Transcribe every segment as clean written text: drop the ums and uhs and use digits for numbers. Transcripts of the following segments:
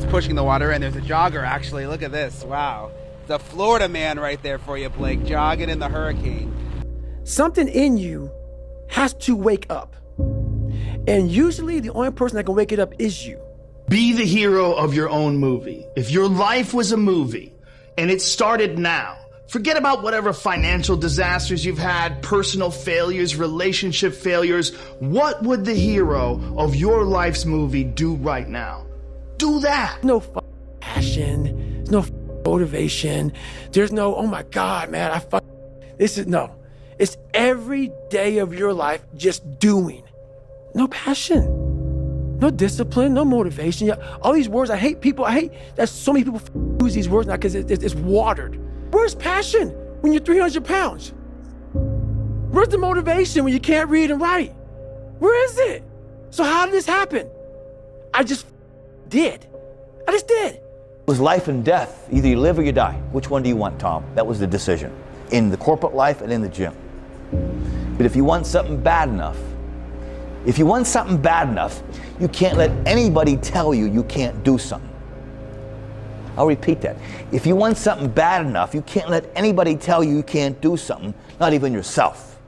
pushing the water, and there's a jogger, actually. Look at this. Wow. The Florida man right there for you, Blake, jogging in the hurricane. Something in you has to wake up. And usually the only person that can wake it up is you. Be the hero of your own movie. If your life was a movie and it started now, forget about whatever financial disasters you've had, personal failures, relationship failures. What would the hero of your life's movie do right now? Do that. No passion. There's no motivation. There's no, oh my God, man, no. It's every day of your life just doing. No passion, no discipline, no motivation. All these words, I hate that so many people use these words now because it's watered. Where's passion when you're 300 pounds? Where's the motivation when you can't read and write? Where is it? So how did this happen? I just did. It was life and death. Either you live or you die. Which one do you want, Tom? That was the decision. In the corporate life and in the gym. But if you want something bad enough, you can't let anybody tell you you can't do something. I'll repeat that. If you want something bad enough, you can't let anybody tell you you can't do something, not even yourself.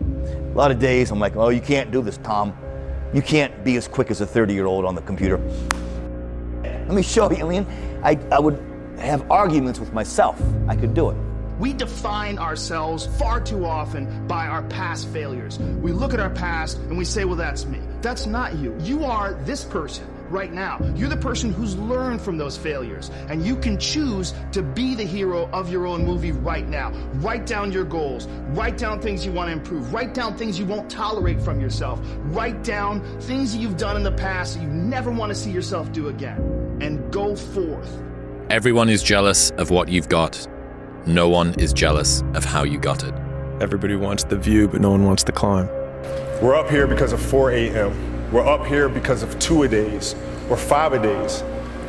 A lot of days I'm like, oh, you can't do this, Tom. You can't be as quick as a 30-year-old on the computer. Let me show you. I would have arguments with myself. I could do it. We define ourselves far too often by our past failures. We look at our past and we say, well, that's me. That's not you. You are this person right now. You're the person who's learned from those failures, and you can choose to be the hero of your own movie right now. Write down your goals. Write down things you want to improve. Write down things you won't tolerate from yourself. Write down things that you've done in the past that you never want to see yourself do again, and go forth. Everyone is jealous of what you've got. No one is jealous of how you got it. Everybody wants the view, but no one wants the climb. We're up here because of 4 a.m. We're up here because of 2-a-days or 5-a-days.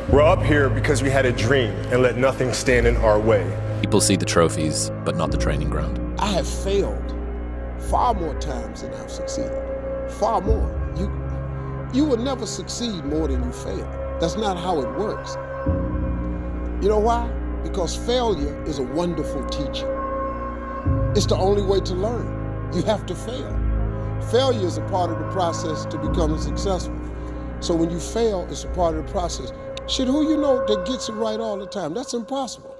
We're up here because we had a dream and let nothing stand in our way. People see the trophies, but not the training ground. I have failed far more times than I've succeeded. Far more. You will never succeed more than you fail. That's not how it works. You know why? Because failure is a wonderful teacher. It's the only way to learn. You have to fail. Failure is a part of the process to becoming successful. So when you fail, it's a part of the process. Shit, who you know that gets it right all the time? That's impossible.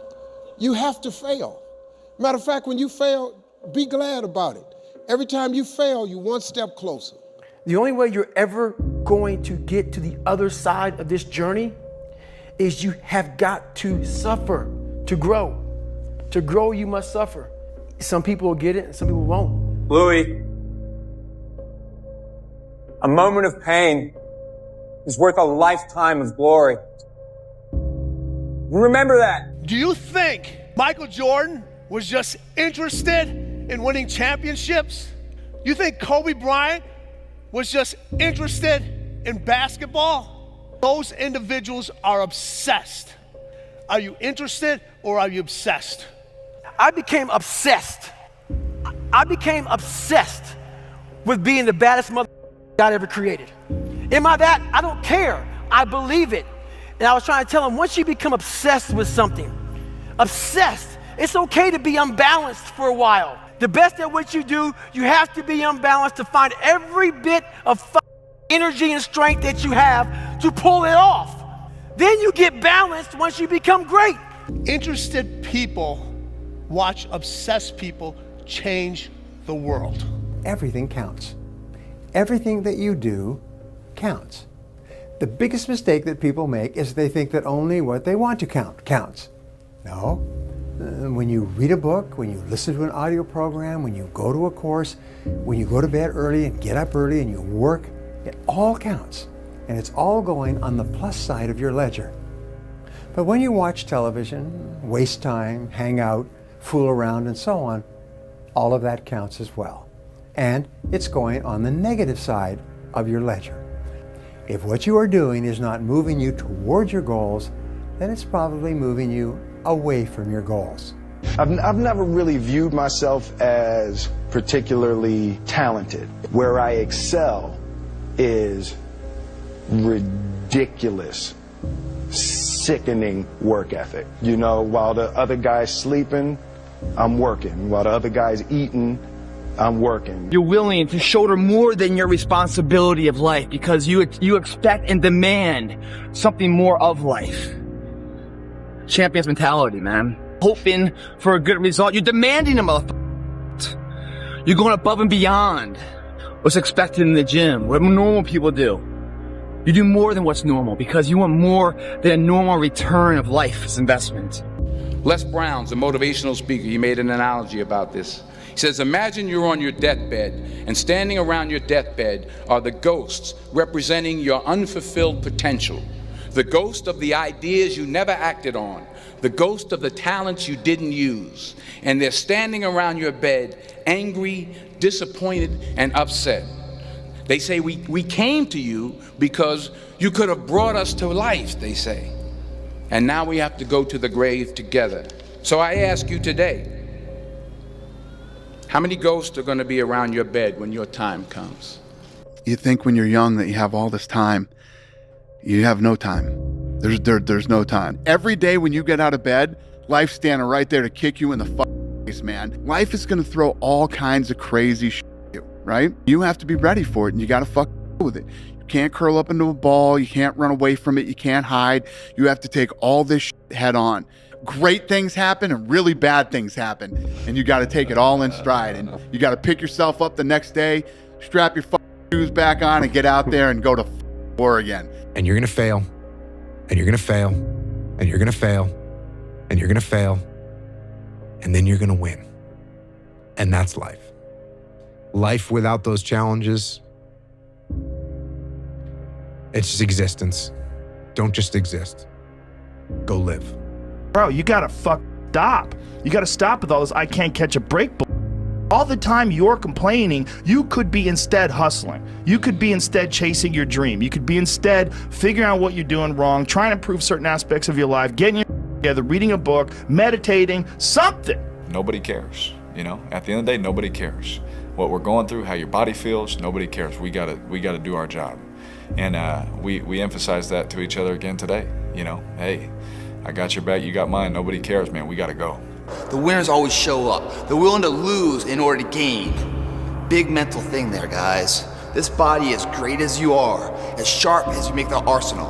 You have to fail. Matter of fact, when you fail, be glad about it. Every time you fail, you're one step closer. The only way you're ever going to get to the other side of this journey is you have got to suffer to grow. To grow, you must suffer. Some people will get it and some people won't. Louis, a moment of pain is worth a lifetime of glory. Remember that. Do you think Michael Jordan was just interested in winning championships? You think Kobe Bryant was just interested in basketball? Those individuals are obsessed. Are you interested or are you obsessed? I became obsessed. I became obsessed with being the baddest mother God ever created. Am I that? I don't care. I believe it. And I was trying to tell him, once you become obsessed with something, obsessed, it's okay to be unbalanced for a while. The best at what you do, you have to be unbalanced to find every bit of energy and strength that you have to pull it off. Then you get balanced once you become great. Interested people watch obsessed people change the world. Everything counts. Everything that you do counts. The biggest mistake that people make is they think that only what they want to count counts. No. When you read a book, when you listen to an audio program, when you go to a course, when you go to bed early and get up early and you work, it all counts. And it's all going on the plus side of your ledger. But when you watch television, waste time, hang out, fool around, and so on, all of that counts as well. And it's going on the negative side of your ledger. If what you are doing is not moving you towards your goals, then it's probably moving you away from your goals. I've never really viewed myself as particularly talented. Where I excel is ridiculous sickening work ethic. You know, while the other guy's sleeping, I'm working. While the other guy's eating, I'm working. You're willing to shoulder more than your responsibility of life because you expect and demand something more of life. Champion's mentality, man. Hoping for a good result. You're demanding a motherfucker. You're going above and beyond what's expected in the gym, what normal people do. You do more than what's normal because you want more than a normal return of life's investment. Les Brown's a motivational speaker. He made an analogy about this. He says, imagine you're on your deathbed, and standing around your deathbed are the ghosts representing your unfulfilled potential. The ghost of the ideas you never acted on. The ghost of the talents you didn't use. And they're standing around your bed, angry, disappointed, and upset. They say, we came to you because you could have brought us to life, they say. And now we have to go to the grave together. So I ask you today, how many ghosts are going to be around your bed when your time comes? You think when you're young that you have all this time. You have no time. There's no time. Every day when you get out of bed, life's standing right there to kick you in the face, man. Life is going to throw all kinds of crazy shit at you, right? You have to be ready for it, and you got to with it. You can't curl up into a ball. You can't run away from it. You can't hide. You have to take all this shit head on. Great things happen and really bad things happen, and you got to take it all in stride. And you got to pick yourself up the next day, strap your shoes back on, and get out there and go to war again. And you're going to fail, and you're going to fail, and you're going to fail, and you're going to fail, and then you're going to win. And that's life. Life without those challenges, it's just existence. Don't just exist. Go live. Bro, you gotta stop. You gotta stop with all this I can't catch a break. All the time you're complaining, you could be instead hustling. You could be instead chasing your dream. You could be instead figuring out what you're doing wrong, trying to improve certain aspects of your life, getting your together, reading a book, meditating, something. Nobody cares, you know? At the end of the day, nobody cares. What we're going through, how your body feels, nobody cares. We gotta do our job. And we emphasize that to each other again today. You know, hey, I got your back, you got mine, nobody cares, man, we gotta go. The winners always show up. They're willing to lose in order to gain. Big mental thing there, guys. This body, as great as you are, as sharp as you make the arsenal,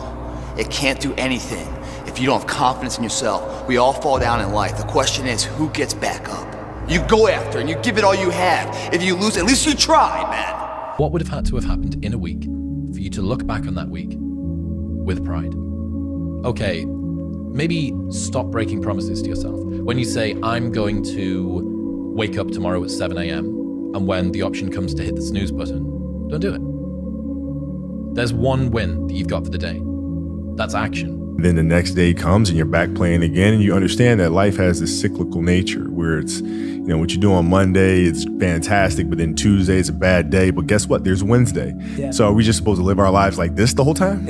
it can't do anything if you don't have confidence in yourself. We all fall down in life. The question is, who gets back up? You go after and you give it all you have. If you lose, at least you tried, man. What would have had to have happened in a week for you to look back on that week with pride? Okay, maybe stop breaking promises to yourself. When you say, I'm going to wake up tomorrow at 7 a.m., and when the option comes to hit the snooze button, don't do it. There's one win that you've got for the day. That's action. Then the next day comes and you're back playing again, and you understand that life has this cyclical nature where it's, you know, what you do on Monday, it's fantastic, but then Tuesday is a bad day. But guess what? There's Wednesday. Yeah. So are we just supposed to live our lives like this the whole time?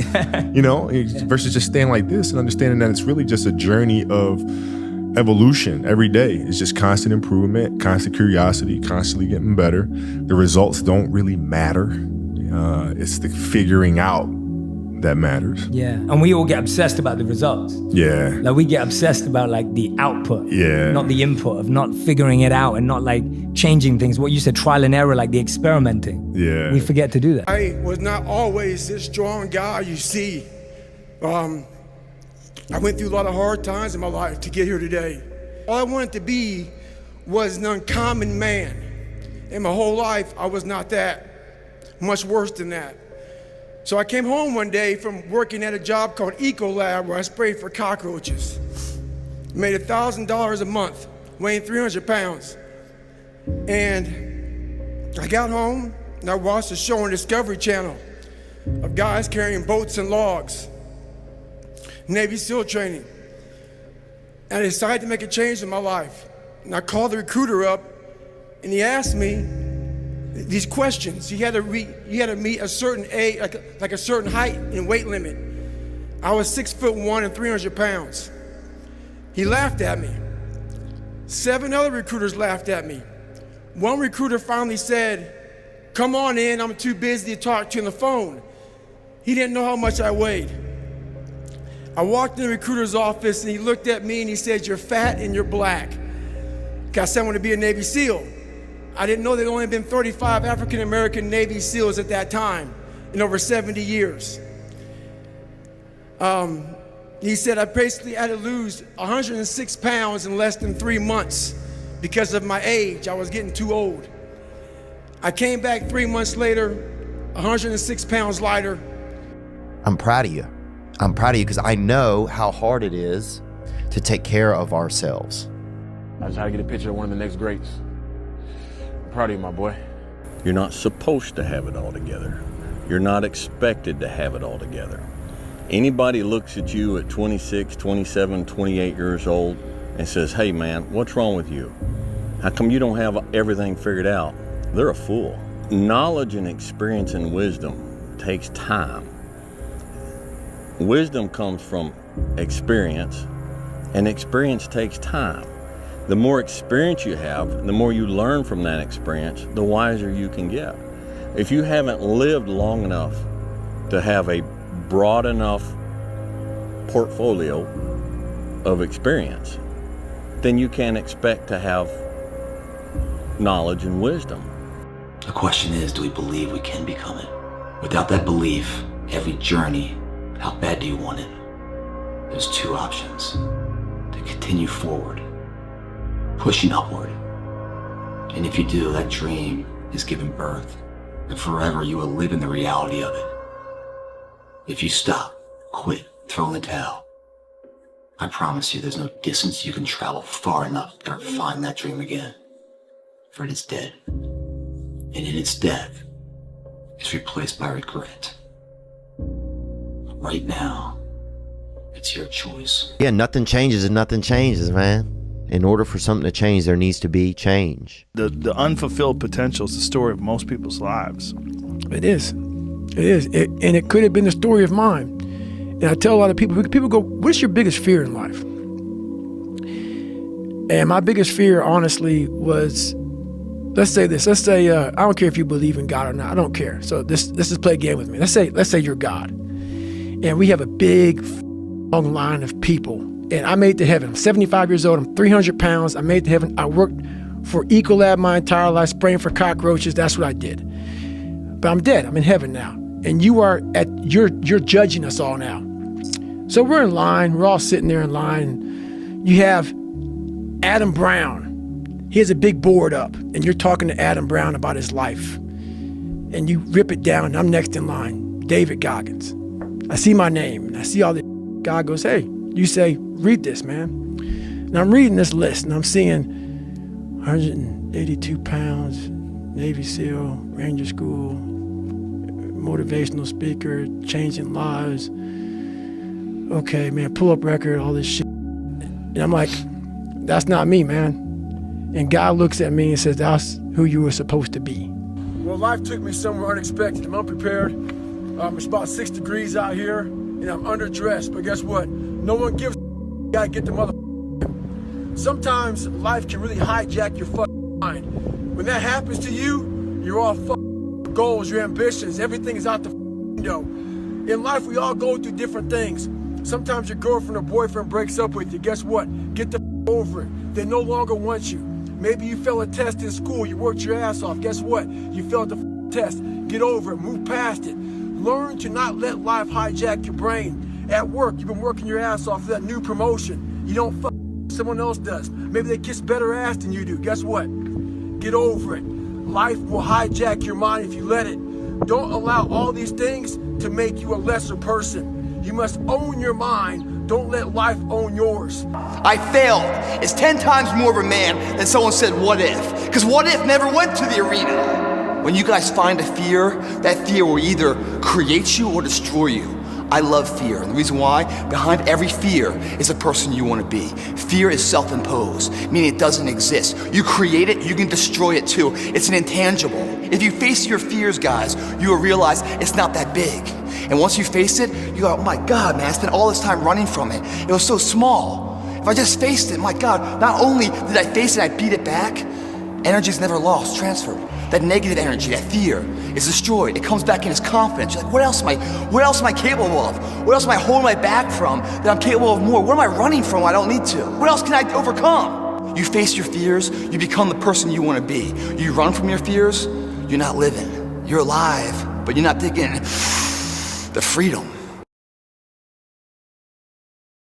You know, versus just staying like this and understanding that it's really just a journey of evolution every day. It's just constant improvement, constant curiosity, constantly getting better. The results don't really matter. It's the figuring out that matters. Yeah, and we all get obsessed about the results. Yeah. Like we get obsessed about like the output, yeah, not the input, of not figuring it out and not like changing things. What you said, trial and error, like the experimenting. Yeah. We forget to do that. I was not always this strong guy you see. I went through a lot of hard times in my life to get here today. All I wanted to be was an uncommon man. In my whole life, I was not that. Much worse than that. So I came home one day from working at a job called Ecolab where I sprayed for cockroaches. Made $1,000 a month, weighing 300 pounds. And I got home and I watched a show on Discovery Channel of guys carrying boats and logs, Navy SEAL training. And I decided to make a change in my life. And I called the recruiter up and he asked me these questions. You had to meet a certain age, like a certain height and weight limit. I was 6'1" and 300 pounds. He laughed at me. 7 other recruiters laughed at me. One recruiter finally said, "Come on in, I'm too busy to talk to you on the phone." He didn't know how much I weighed. I walked in the recruiter's office and he looked at me and he said, "You're fat and you're black." I said I wanted to be a Navy SEAL. I didn't know there had only been 35 African American Navy SEALs at that time in over 70 years. He said I basically had to lose 106 pounds in less than 3 months because of my age. I was getting too old. I came back 3 months later, 106 pounds lighter. I'm proud of you. I'm proud of you because I know how hard it is to take care of ourselves. I just had to get a picture of one of the next greats. I'm proud of you, my boy. You're not supposed to have it all together. You're not expected to have it all together. Anybody looks at you at 26, 27, 28 years old and says, "Hey man, what's wrong with you? How come you don't have everything figured out?" They're a fool. Knowledge and experience and wisdom takes time. Wisdom comes from experience, and experience takes time. The more experience you have, the more you learn from that experience, the wiser you can get. If you haven't lived long enough to have a broad enough portfolio of experience, then you can't expect to have knowledge and wisdom. The question is, do we believe we can become it? Without that belief, every journey, how bad do you want it? There's two options: to continue forward, pushing upward. And if you do, that dream is given birth, and forever you will live in the reality of it. If you stop, quit, throw in the towel, I promise you there's no distance you can travel far enough to find that dream again. For it is dead. And in its death, it's replaced by regret. Right now, it's your choice. Yeah, nothing changes and nothing changes, man. In order for something to change, there needs to be change. The unfulfilled potential is the story of most people's lives. It is. It is. And it could have been the story of mine. And I tell a lot of people go, "What's your biggest fear in life?" And my biggest fear, honestly, was, let's say this. Let's say, I don't care if you believe in God or not. I don't care. So let's just play a game with me. Let's say you're God. And we have a big long line of people. And I made it to heaven. I'm 75 years old. I'm 300 pounds. I made it to heaven. I worked for Ecolab my entire life, spraying for cockroaches. That's what I did. But I'm dead. I'm in heaven now. And you're judging us all now. So we're in line. We're all sitting there in line. You have Adam Brown. He has a big board up, and you're talking to Adam Brown about his life. And you rip it down, and I'm next in line, David Goggins. I see my name, and I see all this. God goes, "Hey," you say, "Read this, man." And I'm reading this list, and I'm seeing 182 pounds, Navy SEAL, Ranger School, motivational speaker, changing lives. Okay, man, pull-up record, all this shit. And I'm like, that's not me, man. And God looks at me and says, "That's who you were supposed to be." Well, life took me somewhere unexpected. I'm unprepared. It's about 6 degrees out here, and I'm underdressed. But guess what? No one gives a you gotta get the mother. Sometimes life can really hijack your fucking mind. When that happens to you, you're all fucking goals, your ambitions, everything is out the window. In life, we all go through different things. Sometimes your girlfriend or boyfriend breaks up with you. Guess what? Get the over it. They no longer want you. Maybe you failed a test in school. You worked your ass off. Guess what? You failed the test. Get over it. Move past it. Learn to not let life hijack your brain. At work, you've been working your ass off for that new promotion. You don't fuck someone else does. Maybe they kiss better ass than you do. Guess what? Get over it. Life will hijack your mind if you let it. Don't allow all these things to make you a lesser person. You must own your mind. Don't let life own yours. I failed. It's 10 times more of a man than someone said, "What if?" Because what if never went to the arena. When you guys find a fear, that fear will either create you or destroy you. I love fear, and the reason why, behind every fear is a person you want to be. Fear is self-imposed, meaning it doesn't exist. You create it, you can destroy it too. It's an intangible. If you face your fears, guys, you will realize it's not that big. And once you face it, you go, "Oh my God, man, I spent all this time running from it. It was so small. If I just faced it, my God, not only did I face it, I beat it back, energy's never lost, transferred. that negative energy, that fear is destroyed. It comes back in as confidence. You're like, what else am I capable of? What else am I holding my back from that I'm capable of more? What am I running from I don't need to? What else can I overcome? You face your fears, you become the person you want to be. You run from your fears, you're not living. You're alive, but you're not taking the freedom.